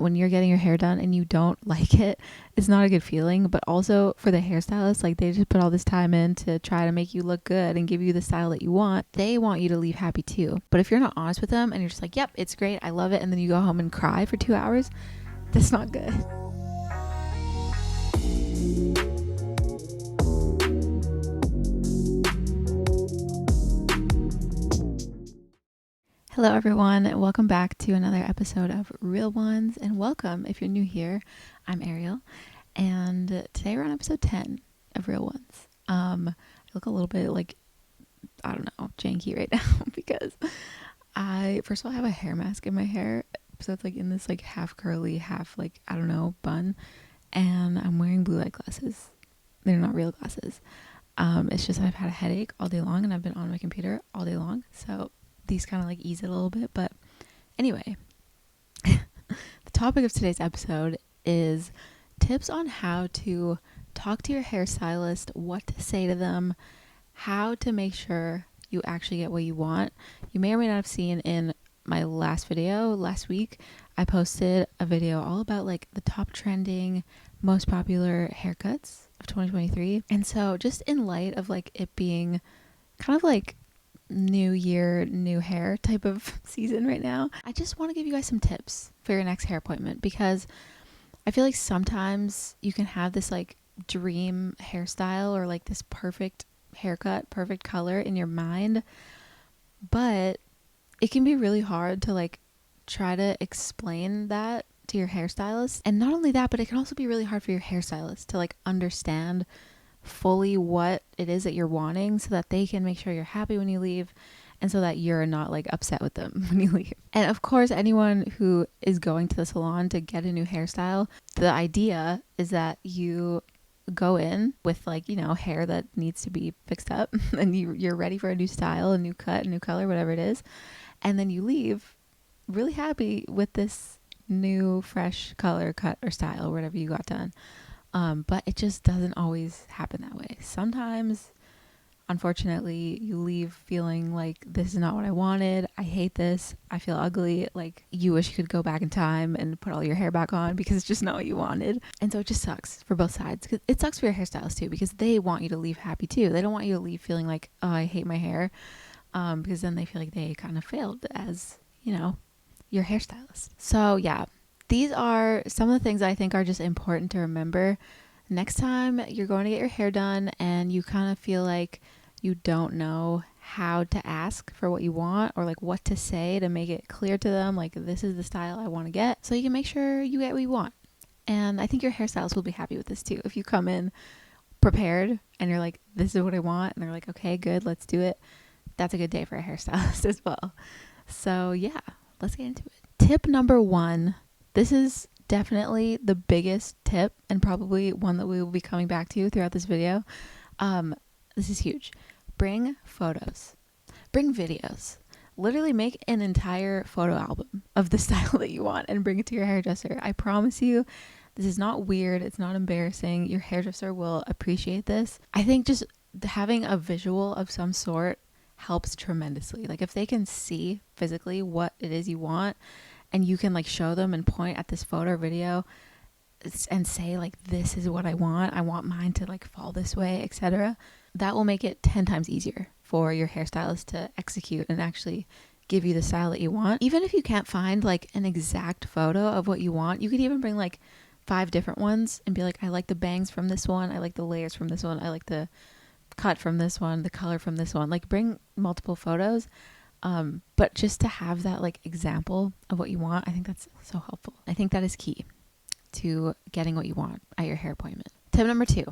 when you're getting your hair done and you don't like it, it's not a good feeling. But also for the hairstylist, like they just put all this time in to try to make you look good and give you the style that you want. They want you to leave happy too. But if you're not honest with them and you're just like, yep, it's great, I love it, and then you go home and cry for 2 hours, that's not good. Hello everyone, welcome back to another episode of Real Ones, and welcome if you're new here. I'm Ariel, and today we're on episode 10 of Real Ones. I look a little bit like, I don't know, janky right now because I first of all have a hair mask in my hair, so it's like in this like half curly, half like, I don't know, bun, and I'm wearing blue light glasses. They're not real glasses. It's just I've had a headache all day long and I've been on my computer all day long, so these kind of like ease it a little bit. But anyway, the topic of today's episode is tips on how to talk to your hairstylist, what to say to them, how to make sure you actually get what you want. You may or may not have seen in my last video last week, I posted a video all about like the top trending, most popular haircuts of 2023. And so just in light of like it being kind of like new year, new hair type of season right now, I just want to give you guys some tips for your next hair appointment, because I feel like sometimes you can have this like dream hairstyle or like this perfect haircut, perfect color in your mind, but it can be really hard to like try to explain that to your hairstylist. And not only that, but it can also be really hard for your hairstylist to like understand fully what it is that you're wanting so that they can make sure you're happy when you leave and so that you're not like upset with them when you leave. And of course, anyone who is going to the salon to get a new hairstyle, the idea is that you go in with like, you know, hair that needs to be fixed up and you're ready for a new style, a new cut, a new color, whatever it is. And then you leave really happy with this new fresh color, cut, or style, or whatever you got done. But it just doesn't always happen that way. Sometimes, unfortunately, you leave feeling like this is not what I wanted. I hate this. I feel ugly. Like you wish you could go back in time and put all your hair back on because it's just not what you wanted. And so it just sucks for both sides. It sucks for your hairstylist too, because they want you to leave happy too. They don't want you to leave feeling like, oh, I hate my hair. Because then they feel like they kind of failed as, you know, your hairstylist. So yeah. These are some of the things I think are just important to remember next time you're going to get your hair done and you kind of feel like you don't know how to ask for what you want or like what to say to make it clear to them, like this is the style I want to get, so you can make sure you get what you want. And I think your hairstylist will be happy with this too. If you come in prepared and you're like, this is what I want, and they're like, okay, good, let's do it. That's a good day for a hairstylist as well. So yeah, let's get into it. Tip number 1. This is definitely the biggest tip and probably one that we will be coming back to throughout this video. This is huge. Bring photos. Bring videos. Literally make an entire photo album of the style that you want and bring it to your hairdresser. I promise you, this is not weird. It's not embarrassing. Your hairdresser will appreciate this. I think just having a visual of some sort helps tremendously. Like if they can see physically what it is you want, and you can like show them and point at this photo or video and say like, this is what I want mine to like fall this way, etc. That will make it 10 times easier for your hairstylist to execute and actually give you the style that you want. Even if you can't find like an exact photo of what you want, you could even bring like 5 different ones and be like, I like the bangs from this one, I like the layers from this one, I like the cut from this one, the color from this one. Like bring multiple photos. But just to have that like example of what you want, I think that's so helpful. I think that is key to getting what you want at your hair appointment. Tip number 2,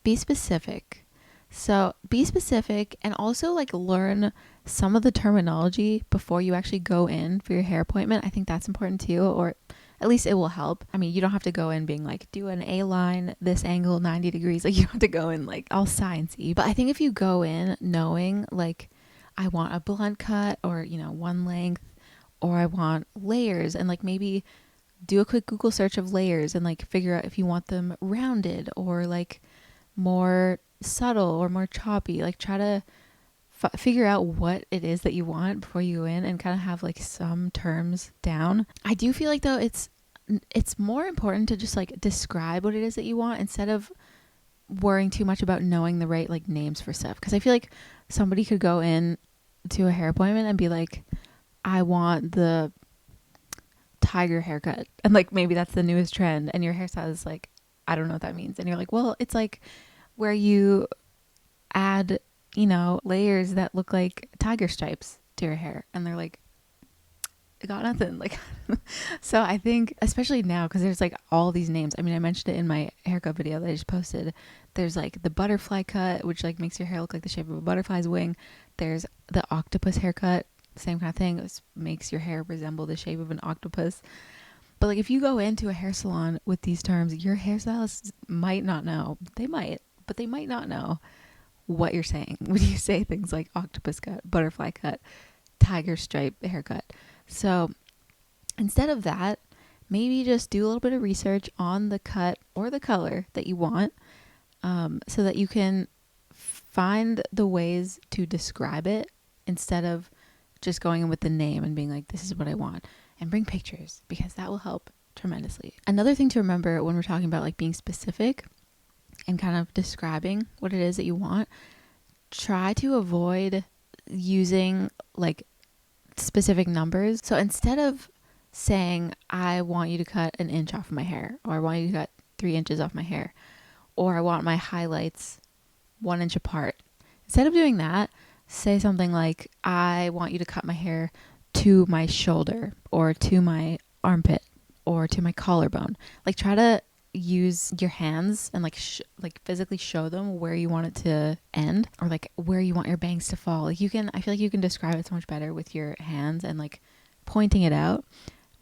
be specific. So be specific and also like learn some of the terminology before you actually go in for your hair appointment. I think that's important too, or at least it will help. I mean, you don't have to go in being like, do an A line, this angle, 90 degrees. Like you don't have to go in like all sciencey. But I think if you go in knowing like, I want a blunt cut or, you know, one length, or I want layers, and like maybe do a quick Google search of layers and like figure out if you want them rounded or like more subtle or more choppy. Like try to figure out what it is that you want before you go in and kind of have like some terms down. I do feel like though it's more important to just like describe what it is that you want instead of worrying too much about knowing the right like names for stuff. Because I feel like somebody could go in to a hair appointment and be like, I want the tiger haircut, and like maybe that's the newest trend, and your hairstylist is like, I don't know what that means, and you're like, well, it's like where you add, you know, layers that look like tiger stripes to your hair, and they're like, I got nothing. Like, so I think especially now, because there's like all these names. I mean, I mentioned it in my haircut video that I just posted. There's like the butterfly cut, which like makes your hair look like the shape of a butterfly's wing. There's the octopus haircut, same kind of thing. It makes your hair resemble the shape of an octopus. But like if you go into a hair salon with these terms, your hairstylist might not know. They might, but they might not know what you're saying when you say things like octopus cut, butterfly cut, tiger stripe haircut. So instead of that, maybe just do a little bit of research on the cut or the color that you want, so that you can find the ways to describe it instead of just going in with the name and being like, this is what I want, and bring pictures, because that will help tremendously. Another thing to remember when we're talking about like being specific and kind of describing what it is that you want, try to avoid using like specific numbers. So instead of saying, I want you to cut an inch off of my hair, or I want you to cut 3 inches off my hair, or I want my highlights 1 inch apart, instead of doing that, say something like, I want you to cut my hair to my shoulder, or to my armpit, or to my collarbone. Like, try to use your hands and like physically show them where you want it to end, or like where you want your bangs to fall. Like, I feel like you can describe it so much better with your hands and like pointing it out,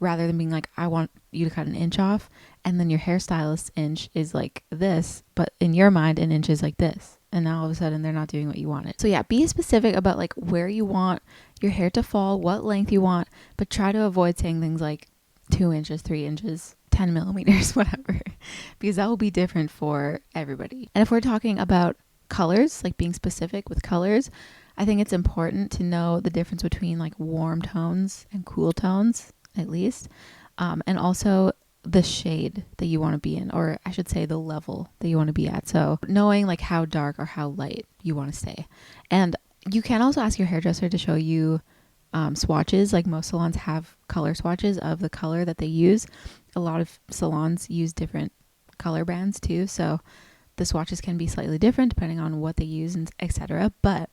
rather than being like, I want you to cut an inch off, and then your hairstylist's inch is like this, but in your mind an inch is like this, and now all of a sudden they're not doing what you wanted. So yeah, be specific about like where you want your hair to fall, what length you want, but try to avoid saying things like 2 inches, 3 inches, 10 millimeters, whatever, because that will be different for everybody. And if we're talking about colors, like being specific with colors, I think it's important to know the difference between like warm tones and cool tones, at least, and also the shade that you want to be in, or I should say the level that you want to be at. So knowing like how dark or how light you want to stay. And you can also ask your hairdresser to show you swatches. Like, most salons have color swatches of the color that they use. A lot of salons use different color brands too, so the swatches can be slightly different depending on what they use, and etc. But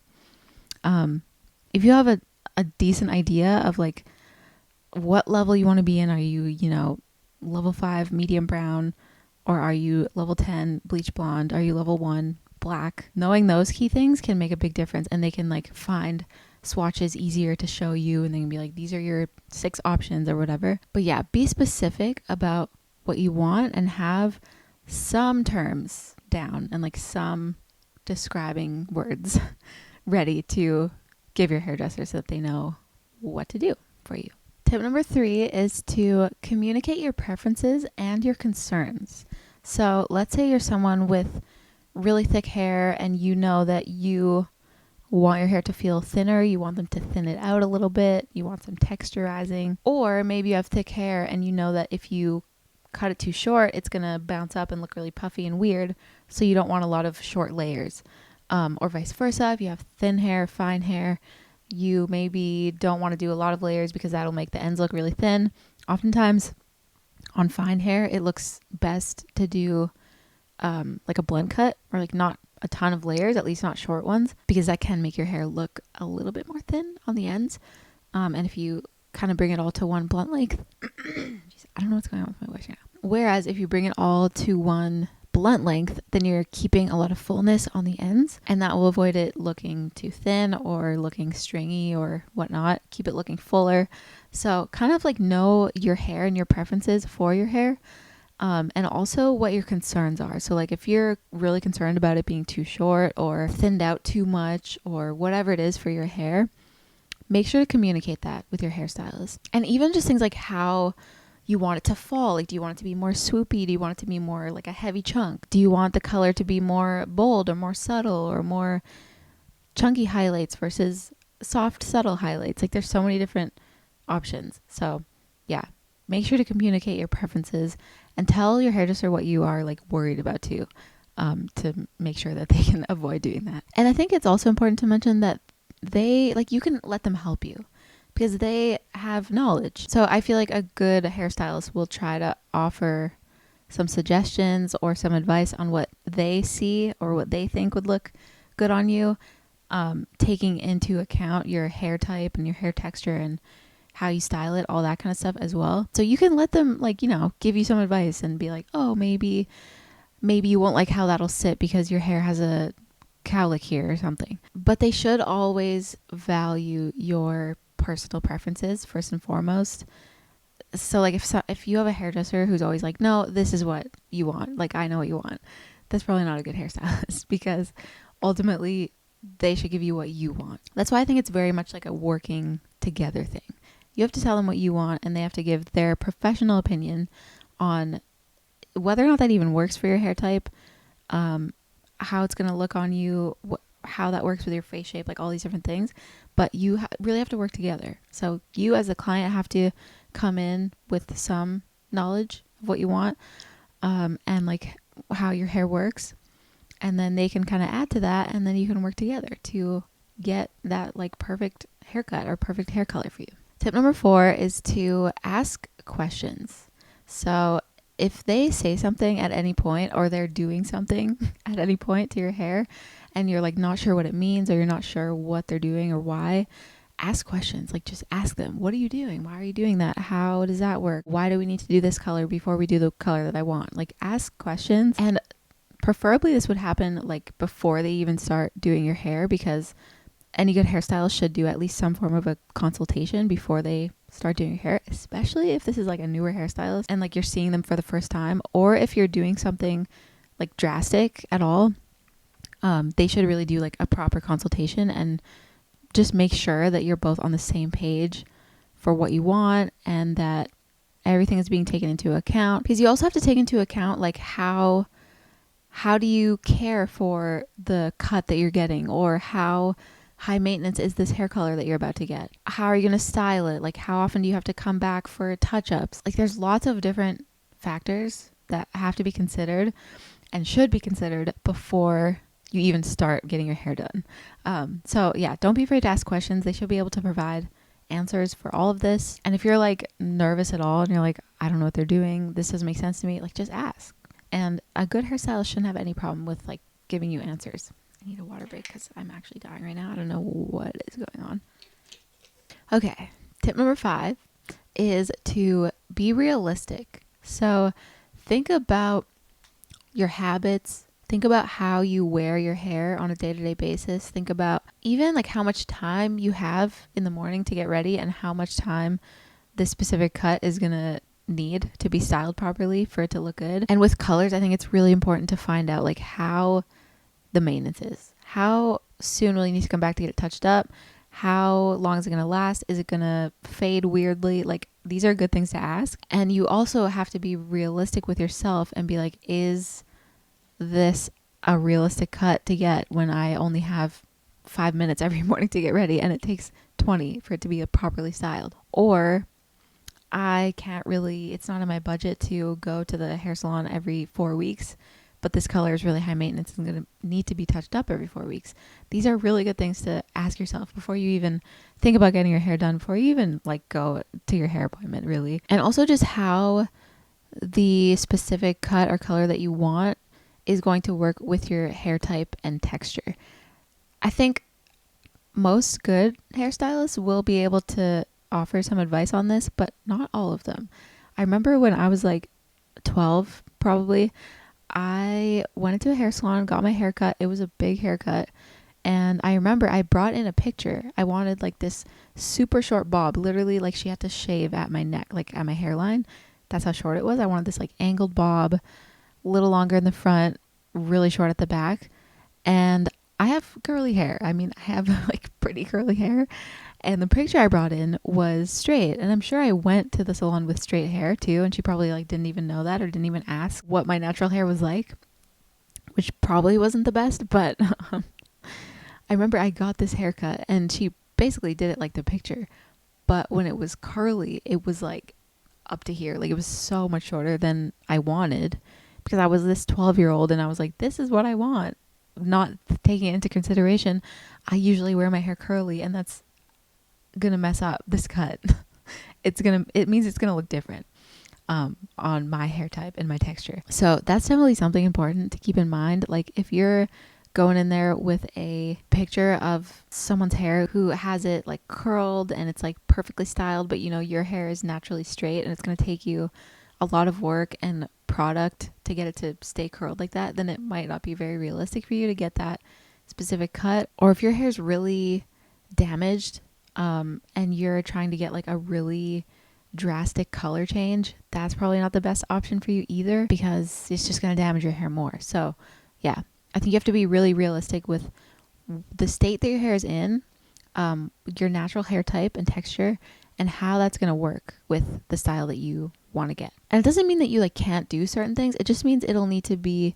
if you have a decent idea of like what level you want to be in, are you level 5 medium brown, or are you level 10 bleach blonde, are you level 1 black, knowing those key things can make a big difference, and they can like find swatches easier to show you, and they can be like, these are your 6 options or whatever. But yeah, be specific about what you want and have some terms down and like some describing words ready to give your hairdresser so that they know what to do for you. Tip number 3 is to communicate your preferences and your concerns. So let's say you're someone with really thick hair and you know that you want your hair to feel thinner, you want them to thin it out a little bit, you want some texturizing, or maybe you have thick hair and you know that if you cut it too short, it's going to bounce up and look really puffy and weird, so you don't want a lot of short layers. Or vice versa, if you have thin hair, fine hair, you maybe don't want to do a lot of layers because that'll make the ends look really thin. Oftentimes on fine hair, it looks best to do like a blend cut, or like not a ton of layers, at least not short ones, because that can make your hair look a little bit more thin on the ends. And if you kind of bring it all to one blunt length, geez, I don't know what's going on with my voice right now. Whereas if you bring it all to one blunt length, then you're keeping a lot of fullness on the ends, and that will avoid it looking too thin or looking stringy or whatnot. Keep it looking fuller. So kind of like know your hair and your preferences for your hair. And also what your concerns are. So like if you're really concerned about it being too short or thinned out too much or whatever it is for your hair, make sure to communicate that with your hairstylist. And even just things like how you want it to fall. Like, do you want it to be more swoopy? Do you want it to be more like a heavy chunk? Do you want the color to be more bold or more subtle or more chunky highlights versus soft, subtle highlights. Like there's so many different options. So yeah, make sure to communicate your preferences and tell your hairdresser what you are like worried about too, to make sure that they can avoid doing that. And I think it's also important to mention that they, like, you can let them help you because they have knowledge. So I feel like a good hairstylist will try to offer some suggestions or some advice on what they see or what they think would look good on you, taking into account your hair type and your hair texture and how you style it, all that kind of stuff as well. So you can let them, like, you know, give you some advice and be like, oh, maybe you won't like how that'll sit because your hair has a cowlick here or something. But they should always value your personal preferences first and foremost. So like if you have a hairdresser who's always like, no, this is what you want, like I know what you want, that's probably not a good hairstylist because ultimately they should give you what you want. That's why I think it's very much like a working together thing. You have to tell them what you want and they have to give their professional opinion on whether or not that even works for your hair type, how it's going to look on you, how that works with your face shape, like all these different things. But you really have to work together. So you as a client have to come in with some knowledge of what you want, and like how your hair works. And then they can kind of add to that. And then you can work together to get that like perfect haircut or perfect hair color for you. Tip number 4 is to ask questions. So if they say something at any point or they're doing something at any point to your hair and you're like not sure what it means or you're not sure what they're doing or why, ask questions. Like just ask them, what are you doing? Why are you doing that? How does that work? Why do we need to do this color before we do the color that I want? Like ask questions, and preferably this would happen like before they even start doing your hair, because any good hairstylist should do at least some form of a consultation before they start doing your hair, especially if this is like a newer hairstylist and like you're seeing them for the first time, or if you're doing something like drastic at all. They should really do like a proper consultation and just make sure that you're both on the same page for what you want and that everything is being taken into account, because you also have to take into account like how do you care for the cut that you're getting, or how high maintenance is this hair color that you're about to get? How are you going to style it? Like how often do you have to come back for touch-ups? Like there's lots of different factors that have to be considered and should be considered before you even start getting your hair done. So yeah, don't be afraid to ask questions. They should be able to provide answers for all of this. And if you're like nervous at all and you're like, I don't know what they're doing, this doesn't make sense to me, like just ask. And a good hairstylist shouldn't have any problem with like giving you answers. I need a water break because I'm actually dying right now. I don't know what is going on. Okay, tip number 5 is to be realistic. So think about your habits. Think about how you wear your hair on a day-to-day basis. Think about even like how much time you have in the morning to get ready and how much time this specific cut is going to need to be styled properly for it to look good. And with colors, I think it's really important to find out like how the maintenance is. How soon will you need to come back to get it touched up? How long is it going to last? Is it going to fade weirdly? Like these are good things to ask. And you also have to be realistic with yourself and be like, is this a realistic cut to get when I only have 5 minutes every morning to get ready and it takes 20 for it to be properly styled? Or I can't really, it's not in my budget to go to the hair salon every 4 weeks, but this color is really high maintenance and going to need to be touched up every 4 weeks. These are really good things to ask yourself before you even think about getting your hair done, before you even like go to your hair appointment, really. And also just how the specific cut or color that you want is going to work with your hair type and texture. I think most good hairstylists will be able to offer some advice on this, but not all of them. I remember when I was like 12, probably, I went into a hair salon, got my hair cut. It was a big haircut. And I remember I brought in a picture. I wanted like this super short bob, literally like she had to shave at my neck, like at my hairline. That's how short it was. I wanted this like angled bob, a little longer in the front, really short at the back. And I have curly hair. I mean, I have like pretty curly hair. And the picture I brought in was straight. And I'm sure I went to the salon with straight hair too. And she probably like didn't even know that or didn't even ask what my natural hair was like, which probably wasn't the best. But I remember I got this haircut and she basically did it like the picture, but when it was curly, it was like up to here. Like it was so much shorter than I wanted because I was this 12-year-old and I was like, this is what I want. Not taking it into consideration, I usually wear my hair curly and that's gonna mess up this cut. It means it's gonna look different on my hair type and my texture. So that's definitely something important to keep in mind. Like if you're going in there with a picture of someone's hair who has it like curled and it's like perfectly styled, but you know your hair is naturally straight and it's going to take you a lot of work and product to get it to stay curled like that, then it might not be very realistic for you to get that specific cut. Or if your hair is really damaged and you're trying to get like a really drastic color change, that's probably not the best option for you either because it's just going to damage your hair more. So yeah, I think you have to be really realistic with the state that your hair is in, your natural hair type and texture, and how that's going to work with the style that you want to get. And it doesn't mean that you like can't do certain things. It just means it'll need to be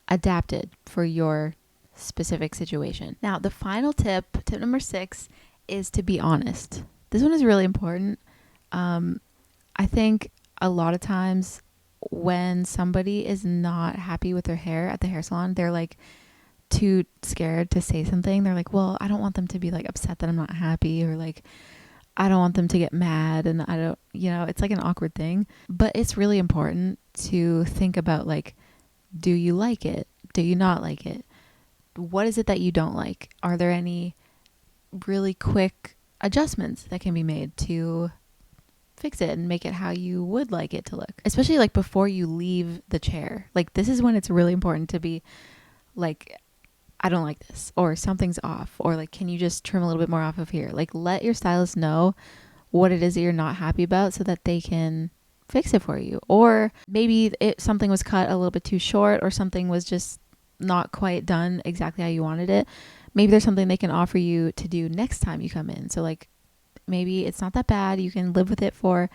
adapted for your specific situation. Now, the final tip number 6, is to be honest. This one is really important. I think a lot of times when somebody is not happy with their hair at the hair salon, they're like too scared to say something. They're like, well, I don't want them to be like upset that I'm not happy, or like, I don't want them to get mad, and I don't, it's like an awkward thing. But it's really important to think about like, do you like it? Do you not like it? What is it that you don't like? Are there any really quick adjustments that can be made to fix it and make it how you would like it to look? Especially like before you leave the chair. Like this is when it's really important to be like, I don't like this, or something's off, or like, can you just trim a little bit more off of here? Like let your stylist know what it is that you're not happy about so that they can fix it for you. Or maybe something was cut a little bit too short, or something was just not quite done exactly how you wanted it. Maybe there's something they can offer you to do next time you come in. So like maybe it's not that bad. You can live with it for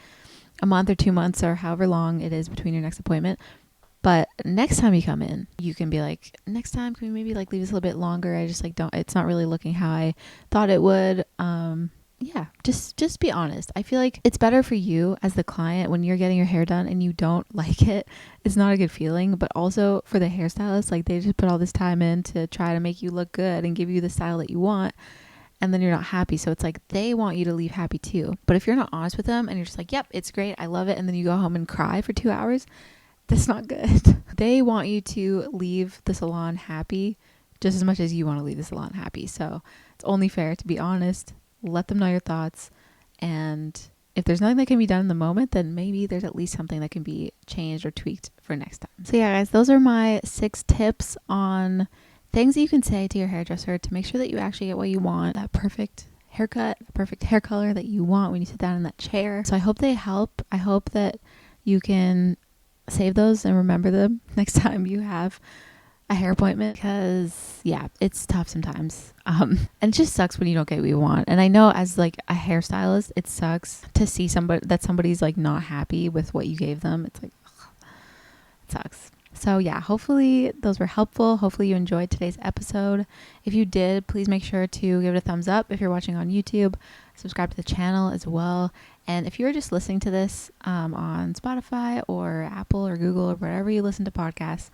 a month or 2 months or however long it is between your next appointment. But next time you come in, you can be like, next time, can we maybe like leave this a little bit longer? I just like it's not really looking how I thought it would. Yeah, just be honest. I feel like it's better for you as the client when you're getting your hair done and you don't like it. It's not a good feeling, but also for the hairstylist, like they just put all this time in to try to make you look good and give you the style that you want. And then you're not happy. So it's like they want you to leave happy too. But if you're not honest with them and you're just like, yep, it's great, I love it, and then you go home and cry for 2 hours, that's not good. They want you to leave the salon happy just as much as you want to leave the salon happy. So it's only fair to be honest, let them know your thoughts. And if there's nothing that can be done in the moment, then maybe there's at least something that can be changed or tweaked for next time. So yeah, guys, those are my 6 tips on things that you can say to your hairdresser to make sure that you actually get what you want, that perfect haircut, perfect hair color that you want when you sit down in that chair. So I hope they help. I hope that you can save those and remember them next time you have a hair appointment, because yeah, it's tough sometimes. And it just sucks when you don't get what you want. And I know as like a hairstylist, it sucks to see somebody's like not happy with what you gave them. It's like, ugh, it sucks. So yeah, hopefully those were helpful. Hopefully you enjoyed today's episode. If you did, please make sure to give it a thumbs up. If you're watching on YouTube, subscribe to the channel as well. And if you're just listening to this on Spotify or Apple or Google or wherever you listen to podcasts,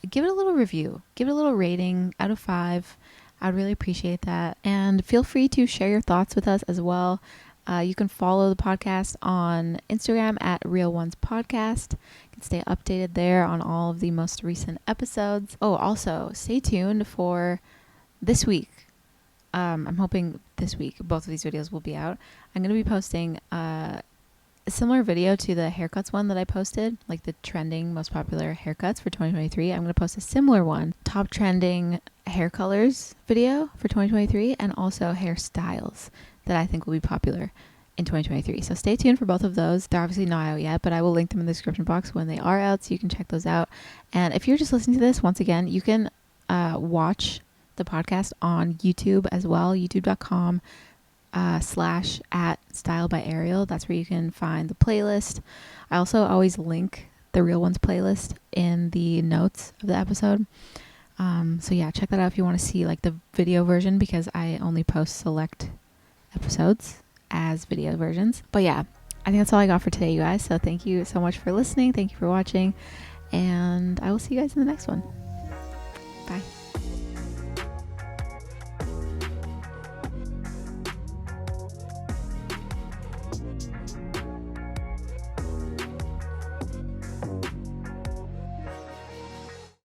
give it a little review. Give it a little rating out of 5. I would really appreciate that. And feel free to share your thoughts with us as well. You can follow the podcast on Instagram at Real Ones Podcast. You can stay updated there on all of the most recent episodes. Oh, also stay tuned for this week. I'm hoping this week both of these videos will be out. I'm going to be posting a similar video to the haircuts one that I posted, like the trending most popular haircuts for 2023. I'm going to post a similar one, top trending hair colors video for 2023, and also hairstyles that I think will be popular in 2023. So stay tuned for both of those. They're obviously not out yet, but I will link them in the description box when they are out so you can check those out. And if you're just listening to this, once again, you can watch the podcast on YouTube as well, youtube.com /@StyleByAriel. That's where you can find the playlist. I also always link the Real Ones playlist in the notes of the episode. So yeah, check that out if you want to see like the video version, because I only post select episodes as video versions. But yeah, I think that's all I got for today, you guys. So thank you so much for listening. Thank you for watching. And I will see you guys in the next one. Bye.